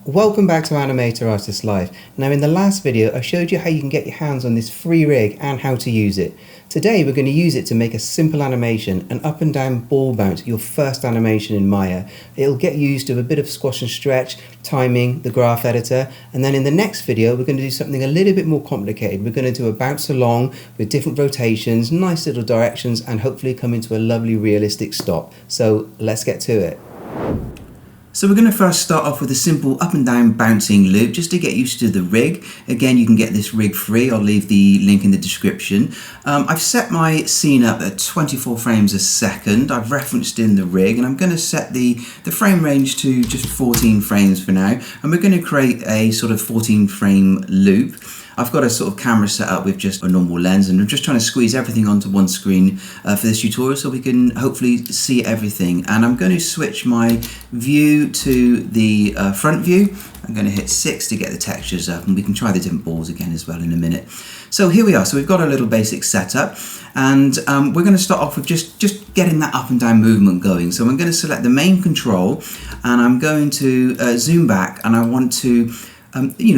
Welcome back to Animator Artist Life. Now in the last video I showed you how you can get your hands on this free rig and how to use it. Today we're going to use it to make a simple animation, an up and down ball bounce, your first animation in Maya. It'll get used to a bit of squash and stretch, timing, the graph editor, and then in the next video we're going to do something a little bit more complicated. We're going to do a bounce along with different rotations, nice little directions, and hopefully come into a lovely realistic stop. So let's get to it. So we're going to first start off with a simple up and down bouncing loop just to get used to the rig. Again, you can get this rig free. I'll leave the link in the description. I've set my scene up at 24 frames a second. I've referenced in the rig and I'm going to set the frame range to just 14 frames for now. And we're going to create a sort of 14 frame loop. I've got a sort of camera set up with just a normal lens and I'm just trying to squeeze everything onto one screen for this tutorial so we can hopefully see everything. And I'm going to switch my view to the front view. I'm going to hit 6 to get the textures up, and we can try the different balls again as well in a minute. So here we are. So we've got a little basic setup, and we're going to start off with just getting that up and down movement going. So I'm going to select the main control and I'm going to zoom back, and I want to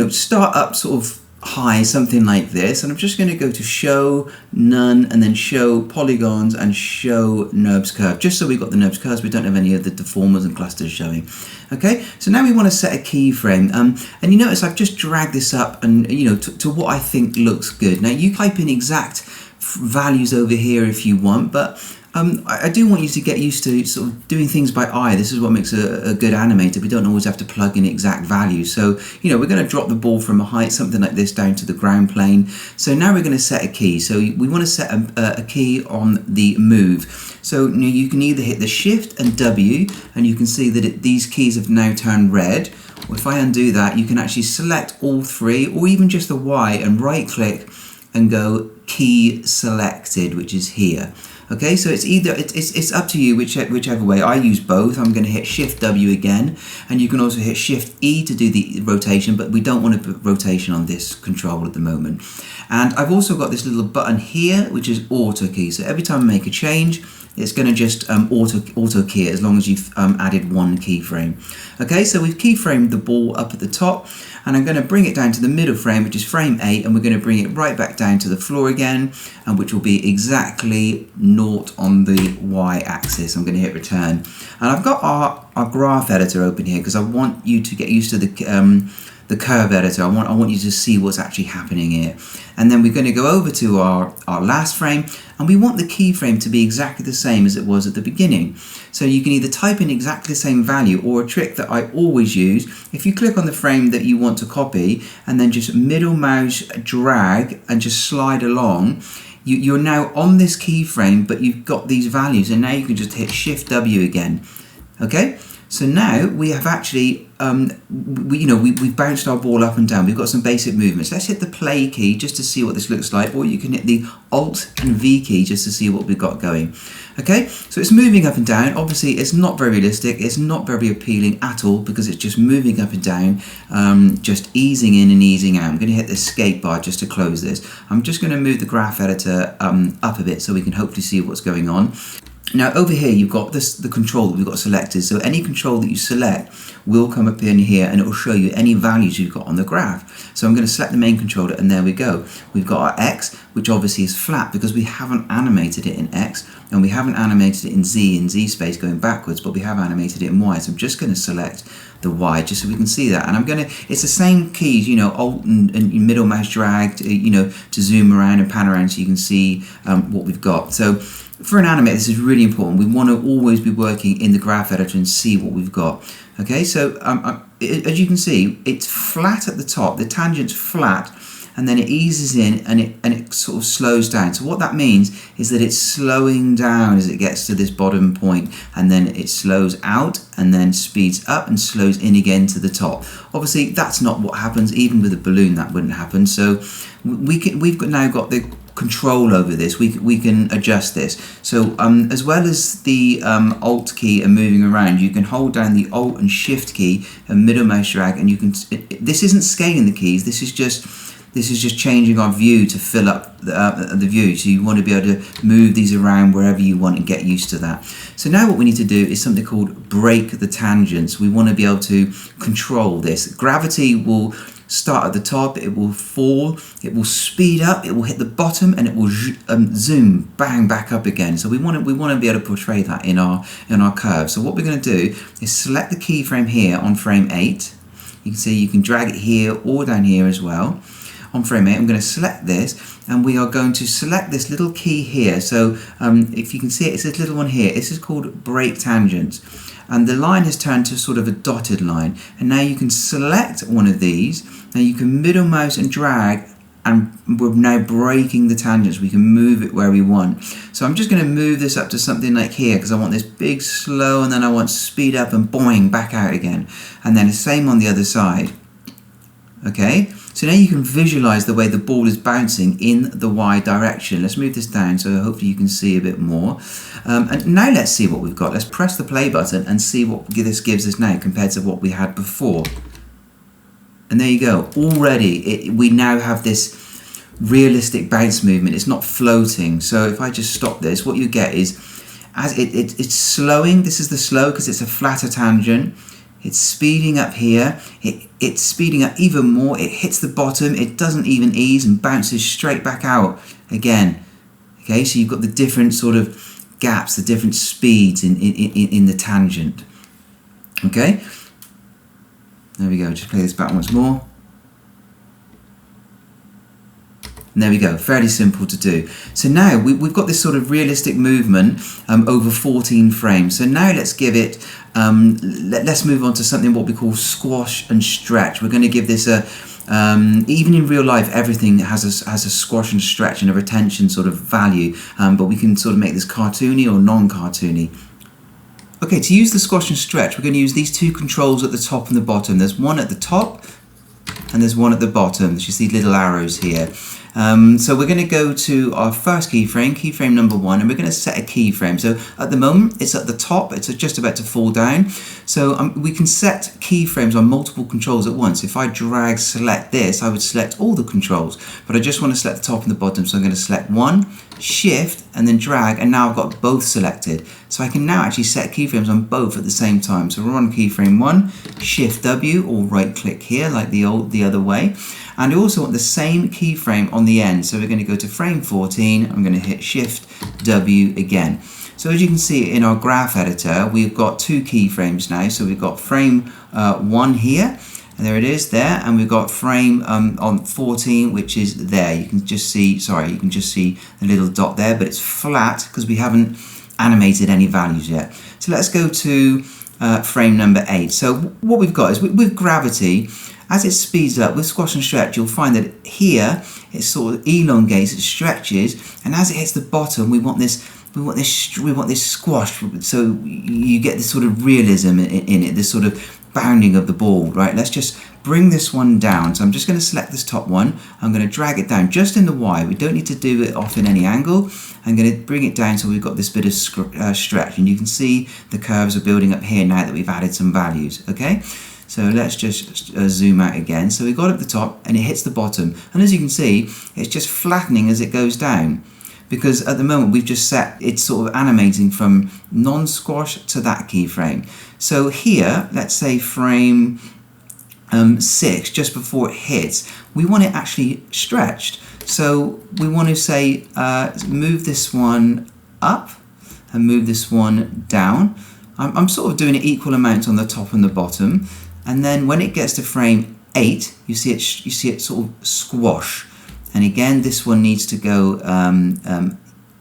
start up sort of high, something like this, and I'm just going to go to show none and then show polygons and show NURBS curve, just so we've got the NURBS curves, we don't have any of the deformers and clusters showing. Okay, so now we want to set a keyframe, and you notice I've just dragged this up and to what I think looks good. Now you type in exact values over here if you want, but I do want you to get used to sort of doing things by eye. This is what makes a good animator. We don't always have to plug in exact values. So, we're going to drop the ball from a height, something like this, down to the ground plane. So now we're going to set a key. So we want to set a key on the move. So you can either hit the Shift and W, and you can see that these keys have now turned red. Or if I undo that, you can actually select all three, or even just the Y, and right click and go key selected, which is here. Okay, so it's up to you whichever way. I use both. I'm going to hit Shift W again, and you can also hit Shift E to do the rotation, but we don't want to put rotation on this control at the moment. And I've also got this little button here, which is auto key. So every time I make a change, it's going to just auto key it as long as you've added one keyframe. Okay, so we've keyframed the ball up at the top, and I'm going to bring it down to the middle frame, which is frame 8, and we're going to bring it right back down to the floor again, and which will be exactly 0 on the Y axis. I'm going to hit return, and I've got our graph editor open here because I want you to get used to the curve editor. I want you to see what's actually happening here. And then we're going to go over to our last frame, and we want the keyframe to be exactly the same as it was at the beginning. So you can either type in exactly the same value, or a trick that I always use, if you click on the frame that you want to copy and then just middle mouse drag and just slide along, you're now on this keyframe, but you've got these values, and now you can just hit Shift W again. Okay, so now we have actually we've bounced our ball up and down. We've got some basic movements. Let's hit the play key just to see what this looks like, or you can hit the Alt and V key just to see what we've got going. Okay, so it's moving up and down. Obviously it's not very realistic, it's not very appealing at all because it's just moving up and down, just easing in and easing out. I'm going to hit the escape bar just to close this. I'm just going to move the graph editor up a bit so we can hopefully see what's going on. Now over here you've got the control that we've got selected, so any control that you select will come up in here and it will show you any values you've got on the graph. So I'm going to select the main controller, and there we go. We've got our X, which obviously is flat because we haven't animated it in X, and we haven't animated it in Z space going backwards, but we have animated it in Y. So I'm just going to select the Y just so we can see that, and it's the same keys, Alt and middle mouse drag to zoom around and pan around so you can see what we've got. So for an animator, this is really important. We want to always be working in the graph editor and see what we've got. Okay, so as you can see, it's flat at the top, the tangent's flat, and then it eases in and it sort of slows down. So what that means is that it's slowing down as it gets to this bottom point, and then it slows out and then speeds up and slows in again to the top. Obviously that's not what happens. Even with a balloon that wouldn't happen. So we've now got the control over this. We can adjust this. So as well as the Alt key and moving around, you can hold down the Alt and Shift key and middle mouse drag, and you can. This isn't scaling the keys. This is just This is just changing our view to fill up the view. So you want to be able to move these around wherever you want and get used to that. So now what we need to do is something called break the tangents. We want to be able to control this. Gravity will start at the top, it will fall, it will speed up, it will hit the bottom, and it will zoom, bang, back up again. So we want to be able to portray that in our curve. So what we're going to do is select the keyframe here on frame 8. You can see you can drag it here or down here as well. On frame 8, I'm going to select this, and we are going to select this little key here. So if you can see it, it's this little one here. This is called break tangents. And the line has turned to sort of a dotted line. And now you can select one of these. Now you can middle mouse and drag, and we're now breaking the tangents. We can move it where we want. So I'm just going to move this up to something like here, because I want this big slow, and then I want speed up and boing, back out again. And then the same on the other side. Okay, so now you can visualize the way the ball is bouncing in the Y direction. Let's move this down so hopefully you can see a bit more. And now let's see what we've got. Let's press the play button and see what this gives us now compared to what we had before. And there you go. Already we now have this realistic bounce movement. It's not floating. So if I just stop this, what you get is, as it's slowing. This is the slow because it's a flatter tangent. It's speeding up here, it's speeding up even more, it hits the bottom, it doesn't even ease and bounces straight back out again. Okay, so you've got the different sort of gaps, the different speeds in the tangent. Okay, there we go, just play this back once more. And there we go, fairly simple to do. So now we've got this sort of realistic movement over 14 frames. So now let's give it, let's move on to something what we call squash and stretch. We're going to give this a, even in real life, everything has a squash and stretch and a retention sort of value, but we can sort of make this cartoony or non-cartoony. Okay, to use the squash and stretch, we're going to use these two controls at the top and the bottom. There's one at the top and there's one at the bottom. There's just these little arrows here. So we're going to go to our first keyframe number 1, and we're going to set a keyframe. So at the moment it's at the top, it's just about to fall down. So we can set keyframes on multiple controls at once. If I drag select this, I would select all the controls, but I just want to select the top and the bottom. So I'm going to select one, shift, and then drag, and now I've got both selected. So I can now actually set keyframes on both at the same time. So we're on keyframe 1, shift W, or right click here like the other way. And I also want the same keyframe on the end. So we're going to go to frame 14, I'm going to hit shift W again. So as you can see in our graph editor, we've got two keyframes now. So we've got frame 1 here, and there it is there, and we've got frame on 14, which is there. You can just see, you can just see the little dot there, but it's flat because we haven't animated any values yet. So let's go to frame number 8. So what we've got is with gravity, as it speeds up with squash and stretch, you'll find that here it sort of elongates, it stretches, and as it hits the bottom, we want this squash. So you get this sort of realism in it, this sort of bounding of the ball, right? Let's just bring this one down. So I'm just going to select this top one. I'm going to drag it down just in the Y. We don't need to do it off in any angle. I'm going to bring it down so we've got this bit of stretch, and you can see the curves are building up here now that we've added some values. Okay. So let's just zoom out again. So we've got it at the top and it hits the bottom. And as you can see, it's just flattening as it goes down. Because at the moment we've just set, it's sort of animating from non-squash to that keyframe. So here, let's say frame 6, just before it hits, we want it actually stretched. So we want to say, move this one up and move this one down. I'm sort of doing it equal amounts on the top and the bottom. And then when it gets to frame 8, you see it sort of squash. And again, this one needs to go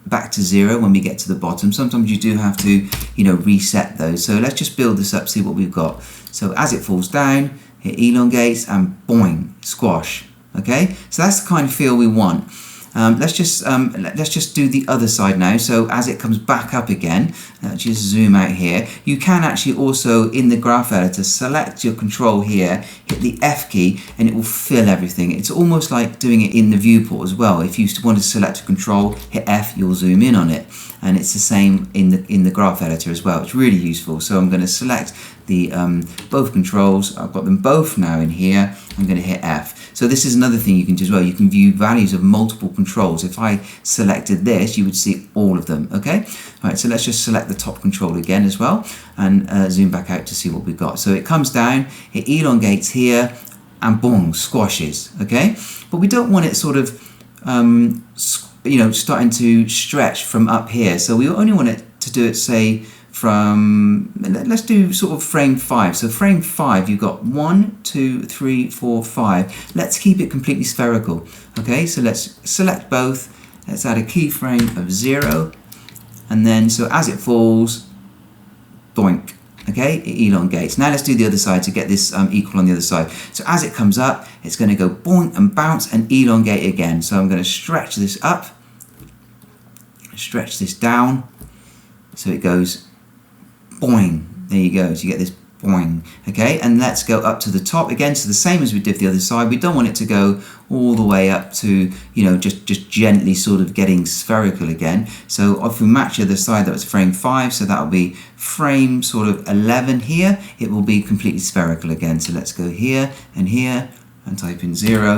back to 0 when we get to the bottom. Sometimes you do have to, reset those. So let's just build this up, see what we've got. So as it falls down, it elongates and boing, squash. Okay, so that's the kind of feel we want. Let's just do the other side now. So as it comes back up again, just zoom out here. You can actually also, in the graph editor, select your control here, hit the F key, and it will fill everything. It's almost like doing it in the viewport as well. If you want to select a control, hit F, you'll zoom in on it. And it's the same in the graph editor as well. It's really useful. So I'm going to select the both controls. I've got them both now in here. I'm going to hit F. So this is another thing you can do as well. You can view values of multiple controls. If I selected this, you would see all of them, okay? All right, so let's just select the top control again as well and zoom back out to see what we've got. So it comes down, it elongates here, and boom, squashes, okay? But we don't want it sort of, starting to stretch from up here. So we only want it to do it, say, from, let's do sort of frame 5. So frame 5, you've got 1, 2, 3, 4, 5. Let's keep it completely spherical. Okay, so let's select both. Let's add a keyframe of 0. And then, so as it falls, doink. Okay, it elongates. Now let's do the other side to get this equal on the other side. So as it comes up, it's going to go boink and bounce and elongate again. So I'm going to stretch this up, stretch this down, so it goes boing. There you go. So you get this boing. Okay, and let's go up to the top again. So the same as we did the other side. We don't want it to go all the way up to, just gently sort of getting spherical again. So if we match the other side, that was frame 5. So that'll be frame sort of 11 here. It will be completely spherical again. So let's go here and type in 0.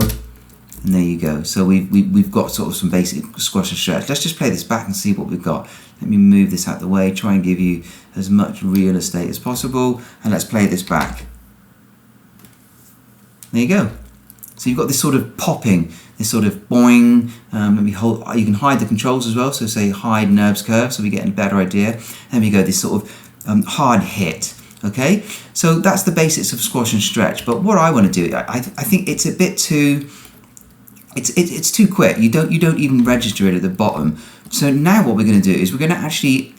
And there you go. So we've got sort of some basic squash and stretch. Let's just play this back and see what we've got. Let me move this out of the way, try and give you as much real estate as possible. And let's play this back. There you go. So you've got this sort of popping, this sort of boing. You can hide the controls as well. So say hide NURBS curve, so we get a better idea. There we go, this sort of hard hit. Okay, so that's the basics of squash and stretch. But what I want to do, I think it's a bit too, it's too quick. You don't even register it at the bottom. So now what we're going to do is we're going to actually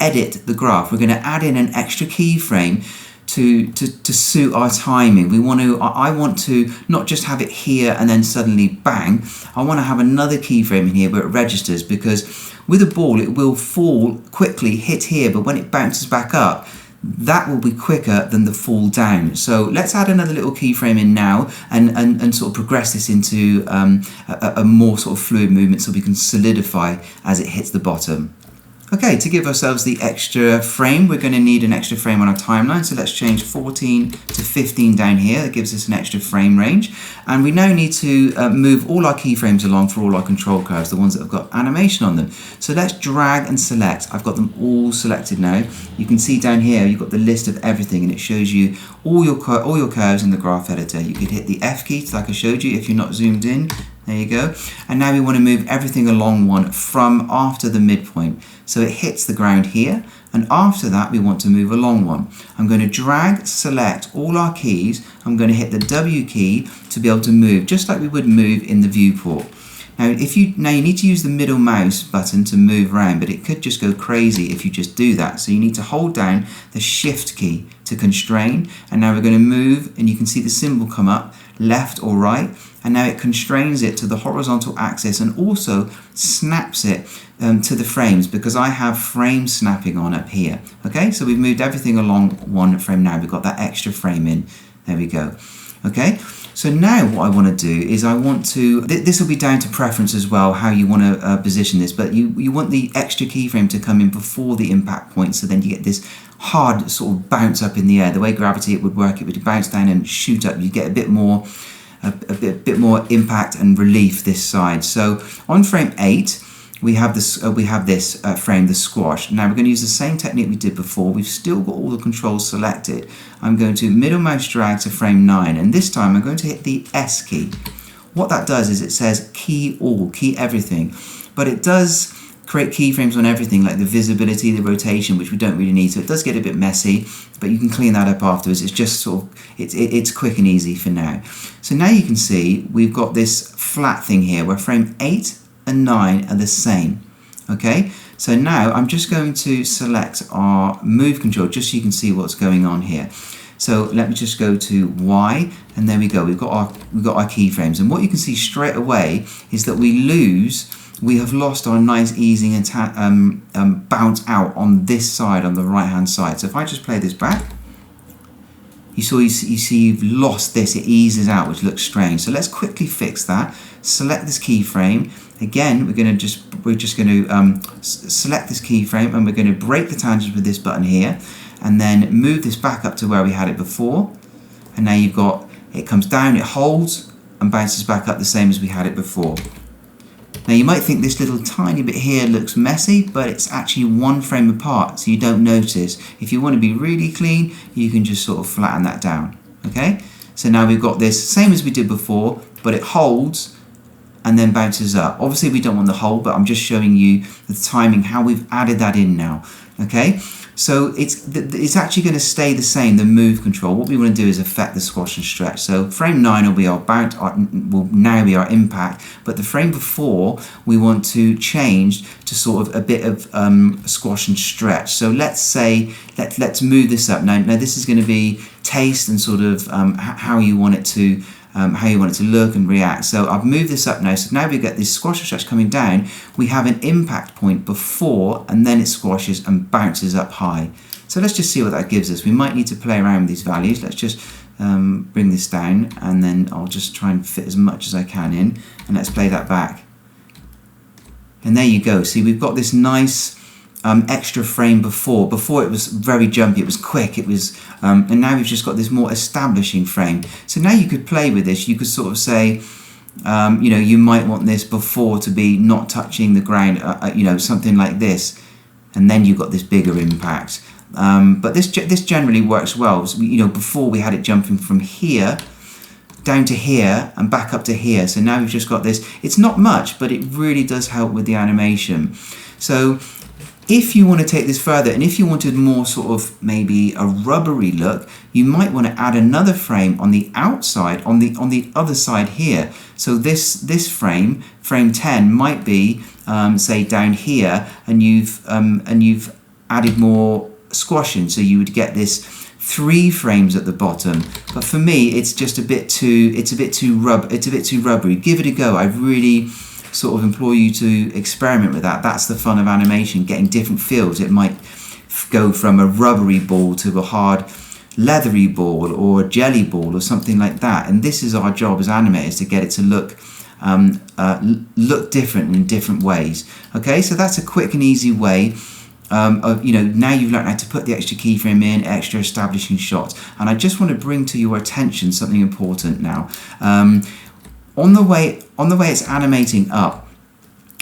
edit the graph. We're going to add in an extra keyframe to suit our timing. I want to not just have it here and then suddenly bang. I want to have another keyframe in here where it registers, because with a ball it will fall quickly, hit here, but when it bounces back up, that will be quicker than the fall down. So let's add another little keyframe in now and sort of progress this into a more sort of fluid movement so we can solidify as it hits the bottom. Okay, to give ourselves the extra frame, we're going to need an extra frame on our timeline. So let's change 14 to 15 down here. That gives us an extra frame range. And we now need to move all our keyframes along for all our control curves, the ones that have got animation on them. So let's drag and select. I've got them all selected now. You can see down here, you've got the list of everything, and it shows you all your curves in the graph editor. You could hit the F key, like I showed you, if you're not zoomed in. There you go. And now we want to move everything along one from after the midpoint. So it hits the ground here, and after that we want to move along one. I'm going to drag, select all our keys. I'm going to hit the W key to be able to move, just like we would move in the viewport. Now you need to use the middle mouse button to move around, but it could just go crazy if you just do that. So you need to hold down the Shift key to constrain, and now we're going to move, and you can see the symbol come up, left or right, and now it constrains it to the horizontal axis and also snaps it to the frames, because I have frame snapping on up here. Okay, so we've moved everything along one frame now. We've got that extra frame in. There we go. Okay, so now what I want to do is this will be down to preference as well, how you want to position this, but you want the extra keyframe to come in before the impact point, so then you get this hard sort of bounce up in the air. The way gravity it would work, it would bounce down and shoot up. You get a bit more impact and relief this side. So on frame 8, we have this frame, the squash. Now we're going to use the same technique we did before. We've still got all the controls selected. I'm going to middle mouse drag to frame 9, and this time I'm going to hit the S key. What that does is it says key all, key everything, but it does create keyframes on everything, like the visibility, the rotation, which we don't really need. So it does get a bit messy, but you can clean that up afterwards. It's just sort of, it's quick and easy for now. So now you can see we've got this flat thing here where frame 8 and 9 are the same. Okay, so now I'm just going to select our move control just so you can see what's going on here. So let me just go to Y, and there we go. We've got our keyframes, and what you can see straight away is that we have lost our nice easing and bounce out on this side, on the right hand side. So if I just play this back, you see you've lost this, it eases out, which looks strange. So let's quickly fix that. Select this keyframe. Again, we're just going to select this keyframe, and we're going to break the tangent with this button here. and then move this back up to where we had it before. And now you've got, it comes down, it holds, and bounces back up the same as we had it before. Now you might think this little tiny bit here looks messy, but it's actually one frame apart, so you don't notice. If you want to be really clean, you can just sort of flatten that down, okay? So now we've got this, same as we did before, but it holds and then bounces up. Obviously we don't want the hold, but I'm just showing you the timing, how we've added that in now, okay? So it's actually going to stay the same, the move control. What we want to do is affect the squash and stretch. So frame 9 will be our bounce, will now be our impact, but the frame before we want to change to sort of a bit of squash and stretch. So let's say, let's move this up. Now this is going to be taste and sort of how you want it to look and react. So I've moved this up now, so now we get this squash and stretch coming down. We have an impact point before, and then it squashes and bounces up high. So let's just see what that gives us. We might need to play around with these values. Let's just bring this down, and then I'll just try and fit as much as I can in, and let's play that back. And there you go. See, we've got this nice extra frame before. Before it was very jumpy, it was quick, it was, and now we've just got this more establishing frame. So now you could play with this. You could sort of say, you know, you might want this before to be not touching the ground, you know, something like this, and then you've got this bigger impact. But this generally works well. So, you know, before we had it jumping from here down to here and back up to here. So now we've just got this. It's not much, but it really does help with the animation. So if you want to take this further, and if you wanted more sort of maybe a rubbery look, you might want to add another frame on the outside, on the other side here. So this frame 10 might be say down here, and you've added more squashing, so you would get this 3 frames at the bottom. But for me, it's just a bit too rubbery. Give it a go. I really sort of implore you to experiment with that. That's the fun of animation, getting different feels. It might go from a rubbery ball to a hard leathery ball or a jelly ball or something like that. And this is our job as animators, to get it to look different in different ways. Okay, so that's a quick and easy way of, you know, now you've learned how to put the extra keyframe in, extra establishing shots. And I just want to bring to your attention something important now. On the way it's animating up,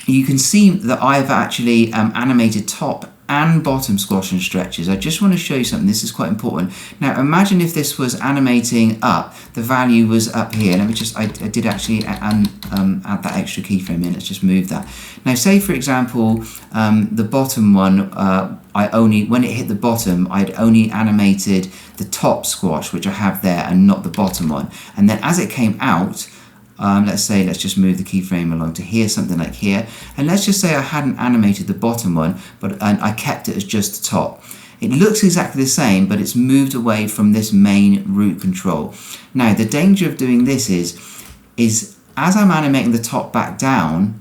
you can see that I've actually animated top and bottom squash and stretches. I just want to show you something. This is quite important. Now imagine if this was animating up, the value was up here. Let me just, I did actually add that extra keyframe in. Let's just move that. Now say for example, the bottom one, when it hit the bottom, I'd only animated the top squash, which I have there, and not the bottom one. And then as it came out, let's just move the keyframe along to here, something like here, and let's just say I hadn't animated the bottom one, but I kept it as just the top. It looks exactly the same, but it's moved away from this main root control. Now the danger of doing this is as I'm animating the top back down,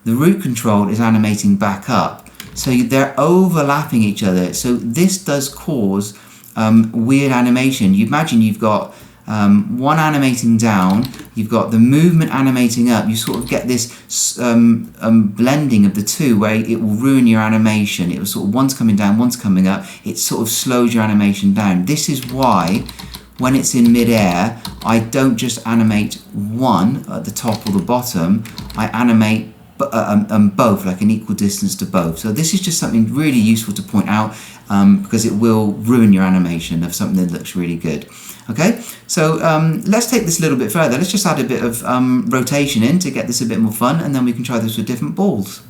the root control is animating back up, so they're overlapping each other. So this does cause weird animation. You imagine you've got one animating down, you've got the movement animating up, you sort of get this blending of the two where it will ruin your animation. It will sort of, one's coming down, one's coming up, it sort of slows your animation down. This is why when it's in mid-air, I don't just animate one at the top or the bottom, I animate both, like an equal distance to both. So this is just something really useful to point out, because it will ruin your animation of something that looks really good. Okay, so let's take this a little bit further. Let's just add a bit of rotation in to get this a bit more fun, and then we can try this with different balls.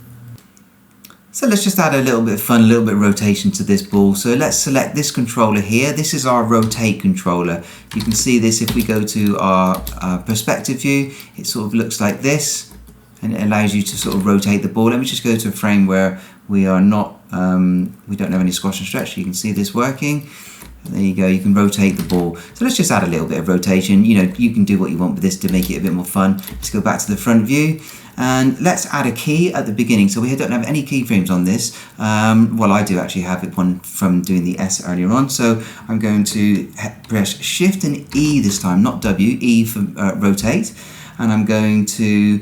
So let's just add a little bit of fun, a little bit of rotation to this ball. So let's select this controller here. This is our rotate controller. You can see this if we go to our perspective view. It sort of looks like this, and it allows you to sort of rotate the ball. Let me just go to a frame where we are not, we don't have any squash and stretch. You can see this working. There you go, you can rotate the ball. So let's just add a little bit of rotation. You know, you can do what you want with this to make it a bit more fun. Let's go back to the front view, and let's add a key at the beginning. So we don't have any keyframes on this. Well, I do actually have one from doing the S earlier on. So I'm going to press Shift and E this time, not W, E for rotate. And I'm going to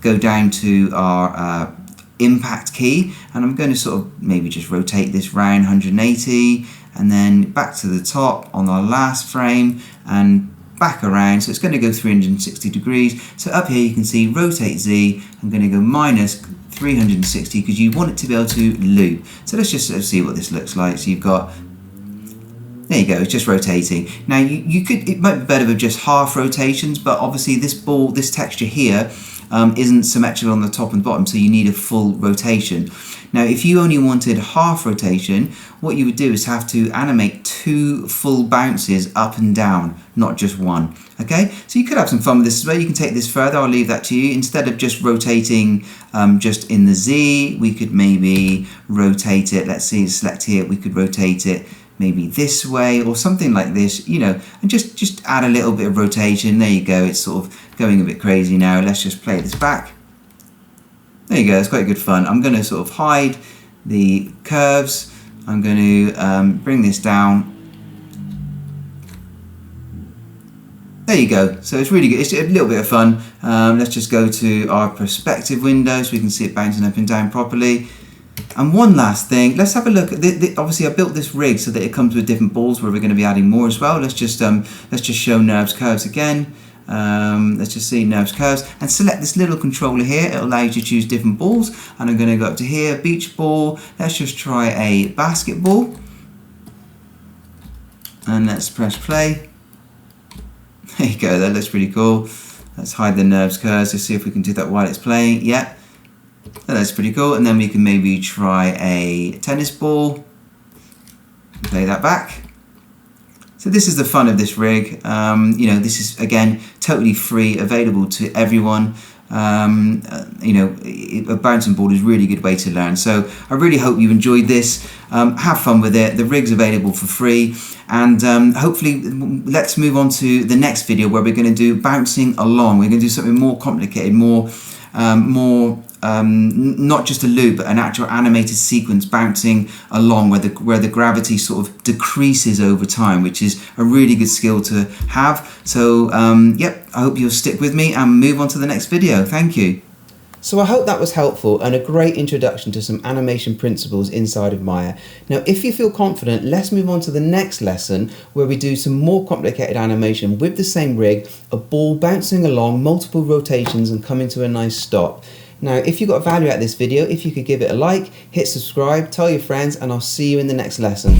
go down to our impact key, and I'm going to sort of maybe just rotate this round 180 and then back to the top on our last frame and back around, so it's going to go 360 degrees. So up here you can see rotate Z, I'm going to go minus 360 because you want it to be able to loop. So let's just sort of see what this looks like. So you've got, there you go, it's just rotating. Now you could, it might be better with just half rotations, but obviously this ball, this texture here isn't symmetrical on the top and bottom, so you need a full rotation. Now if you only wanted half rotation, what you would do is have to animate 2 full bounces up and down, not just one. Okay, so you could have some fun with this as well. You can take this further, I'll leave that to you. Instead of just rotating just in the Z, we could maybe rotate it, let's see, select here, we could rotate it maybe this way or something like this, you know, and just add a little bit of rotation. There you go, it's sort of going a bit crazy now. Let's just play this back. There you go, it's quite good fun. I'm going to sort of hide the curves. I'm going to bring this down. There you go, so it's really good, it's a little bit of fun. Let's just go to our perspective window so we can see it bouncing up and down properly. And one last thing, let's have a look. Obviously I built this rig so that it comes with different balls where we're going to be adding more as well. Let's just show NURBS curves again. Let's just see NURBS curves and select this little controller here. It allows you to choose different balls, and I'm going to go up to here, beach ball. Let's just try a basketball and let's press play. There you go, that looks pretty cool. Let's hide the NURBS curves to see if we can do that while it's playing. Yeah, that's pretty cool. And then we can maybe try a tennis ball. Play that back. So this is the fun of this rig. You know, this is again totally free, available to everyone. You know, a bouncing board is a really good way to learn. So I really hope you enjoyed this. Have fun with it. The rig's available for free, and hopefully let's move on to the next video where we're going to do bouncing along. We're going to do something more complicated, more not just a loop, but an actual animated sequence bouncing along where the gravity sort of decreases over time, which is a really good skill to have. So yep, I hope you'll stick with me and move on to the next video. Thank you. So I hope that was helpful and a great introduction to some animation principles inside of Maya. Now if you feel confident, let's move on to the next lesson where we do some more complicated animation with the same rig, a ball bouncing along, multiple rotations and coming to a nice stop. Now if you got value out of this video, if you could give it a like, hit subscribe, tell your friends, and I'll see you in the next lesson.